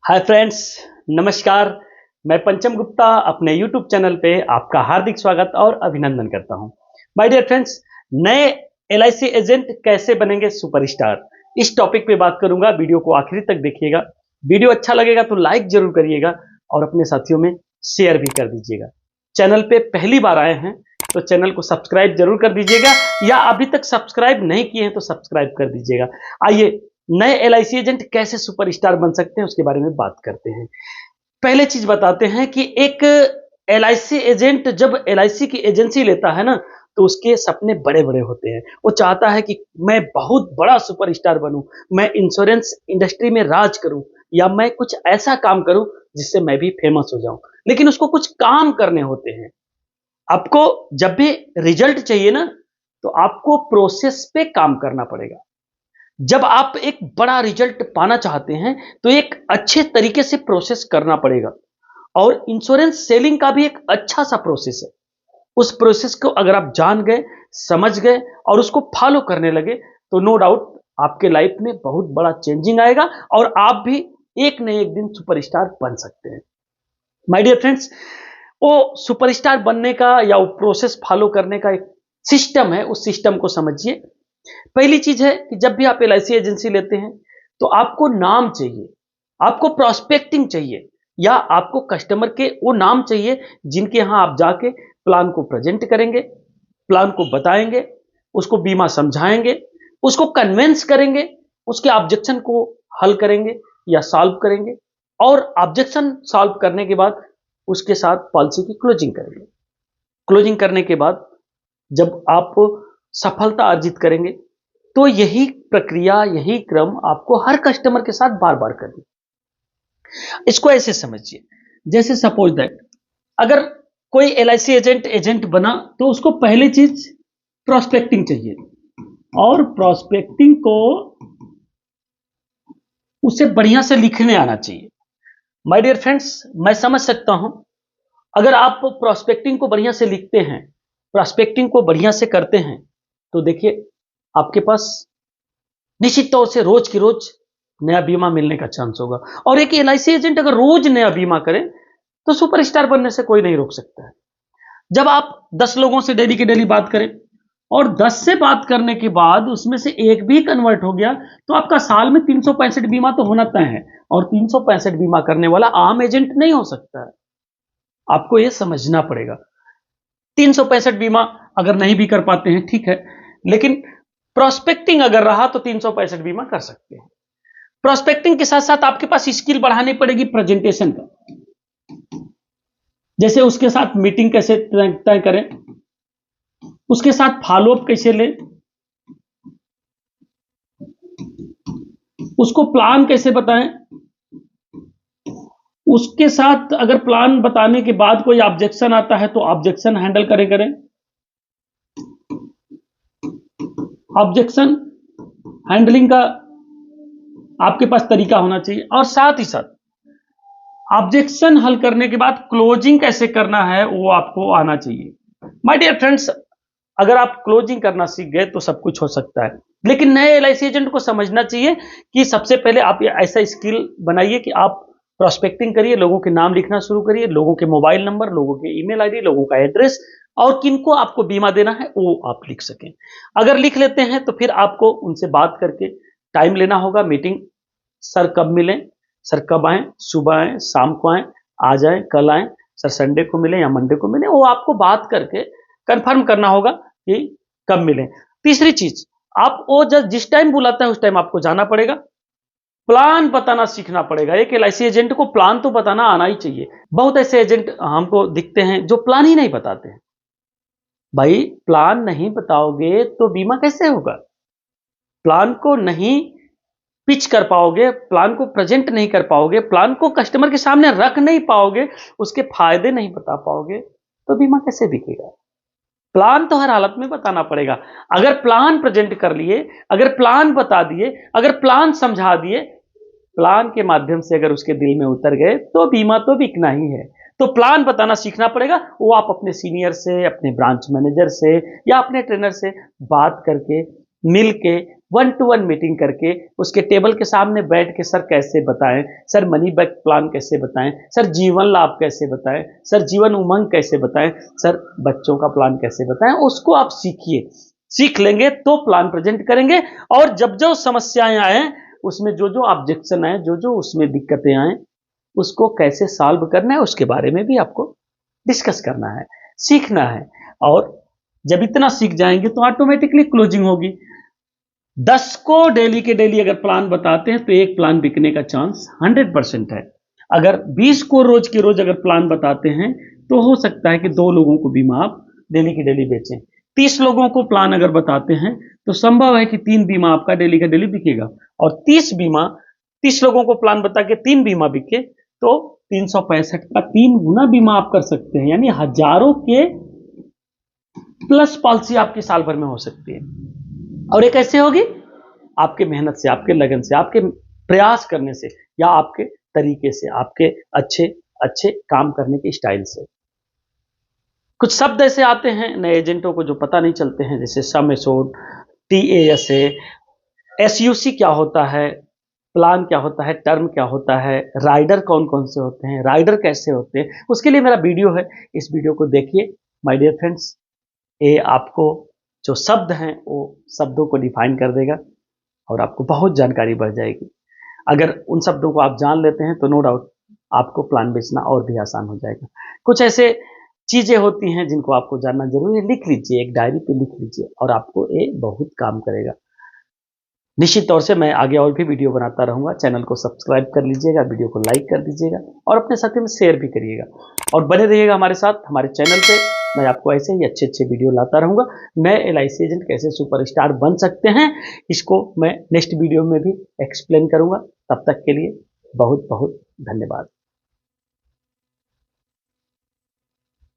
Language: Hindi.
हाय फ्रेंड्स, नमस्कार। मैं पंचम गुप्ता अपने यूट्यूब चैनल पे आपका हार्दिक स्वागत और अभिनंदन करता हूं। माय डियर फ्रेंड्स, नए एलआईसी एजेंट कैसे बनेंगे सुपरस्टार, इस टॉपिक पे बात करूंगा। वीडियो को आखिरी तक देखिएगा। वीडियो अच्छा लगेगा तो लाइक जरूर करिएगा और अपने साथियों में शेयर भी कर दीजिएगा। चैनल पे पहली बार आए हैं तो चैनल को सब्सक्राइब जरूर कर दीजिएगा, या अभी तक सब्सक्राइब नहीं किए हैं तो सब्सक्राइब कर दीजिएगा। आइए नए एलआईसी एजेंट कैसे सुपरस्टार बन सकते हैं उसके बारे में बात करते हैं। पहले चीज बताते हैं कि एक एलआईसी एजेंट जब एलआईसी की एजेंसी लेता है ना, तो उसके सपने बड़े बड़े होते हैं। वो चाहता है कि मैं बहुत बड़ा सुपरस्टार बनूं, मैं इंश्योरेंस इंडस्ट्री में राज करूं, या मैं कुछ ऐसा काम करूं जिससे मैं भी फेमस हो जाऊं। लेकिन उसको कुछ काम करने होते हैं। आपको जब भी रिजल्ट चाहिए ना, तो आपको प्रोसेस पे काम करना पड़ेगा। जब आप एक बड़ा रिजल्ट पाना चाहते हैं तो एक अच्छे तरीके से प्रोसेस करना पड़ेगा। और इंश्योरेंस सेलिंग का भी एक अच्छा सा प्रोसेस है। उस प्रोसेस को अगर आप जान गए, समझ गए और उसको फॉलो करने लगे, तो नो डाउट आपके लाइफ में बहुत बड़ा चेंजिंग आएगा और आप भी एक न एक दिन सुपरस्टार बन सकते हैं। माय डियर फ्रेंड्स, वो सुपरस्टार बनने का या वो प्रोसेस फॉलो करने का एक सिस्टम है। उस सिस्टम को समझिए। पहली चीज है कि जब भी आप एलआईसी एजेंसी लेते हैं तो आपको नाम चाहिए, आपको प्रोस्पेक्टिंग चाहिए, या आपको कस्टमर के वो नाम चाहिए जिनके यहां आप जाके प्लान को प्रेजेंट करेंगे, प्लान को बताएंगे, उसको बीमा समझाएंगे, उसको कन्विंस करेंगे, उसके ऑब्जेक्शन को हल करेंगे या सॉल्व करेंगे, और ऑब्जेक्शन सॉल्व करने के बाद उसके साथ पॉलिसी की क्लोजिंग करेंगे। क्लोजिंग करने के बाद जब आप सफलता अर्जित करेंगे, तो यही प्रक्रिया, यही क्रम आपको हर कस्टमर के साथ बार बार करनी। इसको ऐसे समझिए, जैसे सपोज दैट अगर कोई एलआईसी एजेंट बना तो उसको पहली चीज प्रोस्पेक्टिंग चाहिए, और प्रोस्पेक्टिंग को उसे बढ़िया से लिखने आना चाहिए। माय डियर फ्रेंड्स, मैं समझ सकता हूं, अगर आप प्रोस्पेक्टिंग को बढ़िया से लिखते हैं, प्रोस्पेक्टिंग को बढ़िया से करते हैं, तो देखिए आपके पास निश्चित तौर से रोज की रोज नया बीमा मिलने का चांस होगा। और एक एलआईसी एजेंट अगर रोज नया बीमा करे तो सुपरस्टार बनने से कोई नहीं रोक सकता है। जब आप 10 लोगों से डेली की डेली बात करें और 10 से बात करने के बाद उसमें से एक भी कन्वर्ट हो गया, तो आपका साल में 365 बीमा तो होना तय है। और 365 बीमा करने वाला आम एजेंट नहीं हो सकता है। आपको यह समझना पड़ेगा। 365 बीमा अगर नहीं भी कर पाते हैं, ठीक है, लेकिन प्रोस्पेक्टिंग अगर रहा तो 365 बीमा कर सकते हैं। प्रोस्पेक्टिंग के साथ साथ आपके पास स्किल बढ़ानी पड़ेगी प्रेजेंटेशन का। जैसे उसके साथ मीटिंग कैसे तय करें, उसके साथ फॉलोअप कैसे लें, उसको प्लान कैसे बताएं, उसके साथ अगर प्लान बताने के बाद कोई ऑब्जेक्शन आता है तो ऑब्जेक्शन हैंडल करें। ऑब्जेक्शन हैंडलिंग का आपके पास तरीका होना चाहिए। और साथ ही साथ ऑब्जेक्शन हल करने के बाद क्लोजिंग कैसे करना है वो आपको आना चाहिए। माय डियर फ्रेंड्स, अगर आप क्लोजिंग करना सीख गए तो सब कुछ हो सकता है। लेकिन नए एलआईसी एजेंट को समझना चाहिए कि सबसे पहले आप ऐसा स्किल बनाइए कि आप प्रोस्पेक्टिंग करिए, लोगों के नाम लिखना शुरू करिए, लोगों के मोबाइल नंबर, लोगों के ईमेल आईडी, लोगों का एड्रेस, और किनको आपको बीमा देना है वो आप लिख सकें। अगर लिख लेते हैं तो फिर आपको उनसे बात करके टाइम लेना होगा। मीटिंग, सर कब मिलें, सर कब आएं, सुबह आएं, शाम को आएं, आ जाएं, कल आएं, सर संडे को मिलें या मंडे को मिलें, वो आपको बात करके कंफर्म करना होगा कि कब मिलें। तीसरी चीज, आप वो जिस टाइम बुलाता है उस टाइम आपको जाना पड़ेगा। प्लान बताना सीखना पड़ेगा। एक एलआईसी एजेंट को प्लान तो बताना आना ही चाहिए। बहुत ऐसे एजेंट हमको दिखते हैं जो प्लान ही नहीं बताते हैं। भाई, प्लान नहीं बताओगे तो बीमा कैसे होगा? प्लान को नहीं पिच कर पाओगे, प्लान को प्रेजेंट नहीं कर पाओगे, प्लान को कस्टमर के सामने रख नहीं पाओगे, उसके फायदे नहीं बता पाओगे, तो बीमा कैसे बिकेगा? प्लान तो हर हालत में बताना पड़ेगा। अगर प्लान प्रेजेंट कर लिए, अगर प्लान बता दिए, अगर प्लान समझा दिए, प्लान के माध्यम से अगर उसके दिल में उतर गए, तो बीमा तो बिकना ही है। तो प्लान बताना सीखना पड़ेगा। वो आप अपने सीनियर से, अपने ब्रांच मैनेजर से या अपने ट्रेनर से बात करके, मिल के 1-to-1 मीटिंग करके उसके टेबल के सामने बैठ के सर कैसे बताएं, सर मनी बैक प्लान कैसे बताएं, सर जीवन लाभ कैसे बताएं, सर जीवन उमंग कैसे बताएं, सर बच्चों का प्लान कैसे बताएं, उसको आप सीखिए। सीख लेंगे तो प्लान प्रेजेंट करेंगे, और जब जो समस्याएं आए उसमें जो जो ऑब्जेक्शन आए, जो जो उसमें दिक्कतें आए, उसको कैसे सॉल्व करना है उसके बारे में भी आपको डिस्कस करना है, सीखना है। और जब इतना सीख जाएंगे तो ऑटोमेटिकली क्लोजिंग होगी। 10 को डेली के डेली अगर प्लान बताते हैं तो एक प्लान बिकने का चांस 100% है। अगर 20 को रोज के रोज अगर प्लान बताते हैं तो हो सकता है कि 2 लोगों को बीमा आप डेली के डेली बेचें। 30 लोगों को प्लान अगर बताते हैं तो संभव है कि 3 बीमा आपका डेली का डेली बिकेगा, और 30 लोगों को प्लान बता के 3 बीमा बिके तो 365 का 3 गुना बीमा आप कर सकते हैं, यानी हजारों के प्लस पॉलिसी आपकी साल भर में हो सकती है। और ये कैसे होगी? आपके मेहनत से, आपके लगन से, आपके प्रयास करने से, या आपके तरीके से, आपके अच्छे अच्छे काम करने के स्टाइल से। कुछ शब्द ऐसे आते हैं नए एजेंटों को जो पता नहीं चलते हैं, जैसे सम एश्योर्ड, TASA, SUC क्या होता है, प्लान क्या होता है, टर्म क्या होता है, राइडर कौन कौन से होते हैं, राइडर कैसे होते हैं, उसके लिए मेरा वीडियो है, इस वीडियो को देखिए माय डियर फ्रेंड्स। ये आपको जो शब्द हैं वो शब्दों को डिफाइन कर देगा और आपको बहुत जानकारी बढ़ जाएगी। अगर उन शब्दों को आप जान लेते हैं तो नो डाउट आपको प्लान बेचना और भी आसान हो जाएगा। कुछ ऐसे चीजें होती हैं जिनको आपको जानना जरूरी है, लिख लीजिए, एक डायरी पे लिख लीजिए और आपको ये बहुत काम करेगा। निश्चित तौर से मैं आगे और भी वीडियो बनाता रहूंगा। चैनल को सब्सक्राइब कर लीजिएगा, वीडियो को लाइक कर दीजिएगा और अपने साथी में शेयर भी करिएगा, और बने रहिएगा हमारे साथ हमारे चैनल पे। मैं आपको ऐसे ही अच्छे अच्छे वीडियो लाता रहूंगा। नए LIC एजेंट कैसे सुपरस्टार बन सकते हैं, इसको मैं नेक्स्ट वीडियो में भी एक्सप्लेन करूंगा। तब तक के लिए बहुत बहुत धन्यवाद।